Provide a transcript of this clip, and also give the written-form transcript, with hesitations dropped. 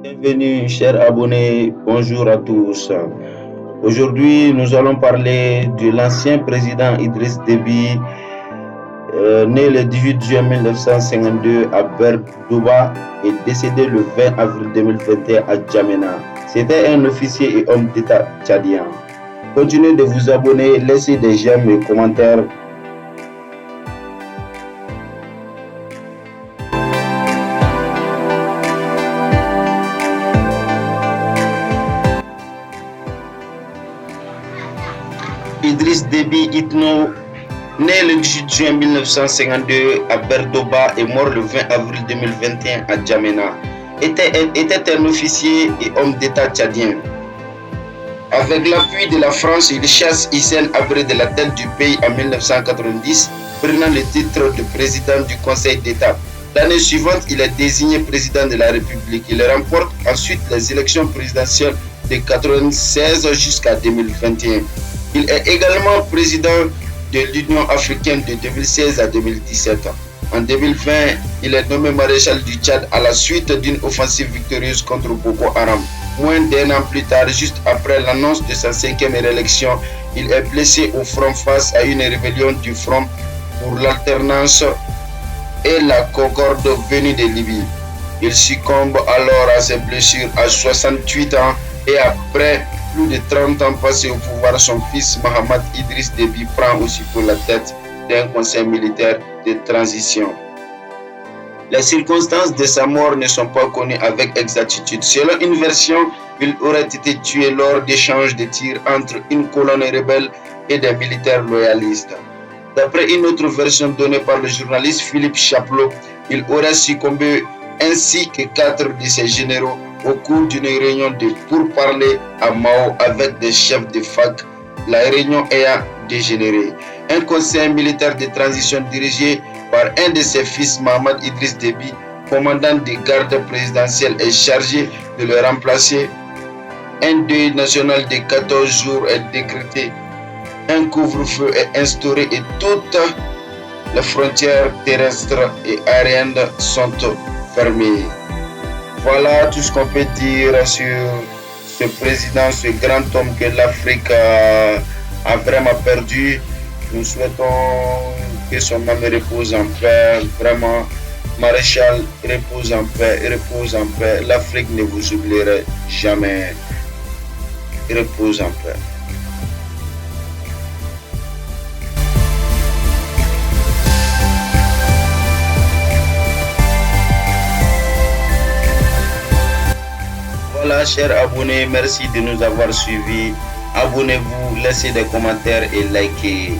Bienvenue, chers abonnés. Bonjour à tous. Aujourd'hui, nous allons parler de l'ancien président Idriss Déby, né le 18 juin 1952 à Berdouba et décédé le 20 avril 2021 à Djamena. C'était un officier et homme d'État tchadien. Continuez de vous abonner, laissez des j'aime et commentaires. Idriss Déby Itno, né le 18 juin 1952 à Berdouba et mort le 20 avril 2021 à Djamena, était un officier et homme d'État tchadien. Avec l'appui de la France, il chasse Hissène Habré de la tête du pays en 1990, prenant le titre de président du Conseil d'État. L'année suivante, il est désigné président de la République. Il remporte ensuite les élections présidentielles de 1996 jusqu'à 2021. Il est également président de l'Union africaine de 2016 à 2017. En 2020, il est nommé maréchal du Tchad à la suite d'une offensive victorieuse contre Boko Haram. Moins d'un an plus tard, juste après l'annonce de sa 5e réélection, il est blessé au front face à une rébellion du Front pour l'alternance et la concorde venue de Libye. Il succombe alors à ses blessures à 68 ans et après plus de 30 ans passés au pouvoir, son fils Mohamed Idriss Déby prend aussi pour la tête d'un conseil militaire de transition. Les circonstances de sa mort ne sont pas connues avec exactitude. Selon une version, il aurait été tué lors d'échanges de tirs entre une colonne rebelle et des militaires loyalistes. D'après une autre version donnée par le journaliste Philippe Chaplot, il aurait succombé ainsi que 4 de ses généraux au cours d'une réunion de pourparlers à Mao avec des chefs de FAC, la réunion ayant dégénéré. Un conseil militaire de transition dirigé par un de ses fils, Mohamed Idriss Déby, commandant des gardes présidentielles, est chargé de le remplacer. Un deuil national de 14 jours est décrété. Un couvre-feu est instauré et toutes les frontières terrestres et aériennes sont fermées. Voilà tout ce qu'on peut dire sur ce président, ce grand homme que l'Afrique a vraiment perdu. Nous souhaitons que son âme repose en paix. Vraiment, maréchal, repose en paix, repose en paix. L'Afrique ne vous oubliera jamais. Repose en paix. Voilà, chers abonnés, merci de nous avoir suivis. Abonnez-vous, laissez des commentaires et likez.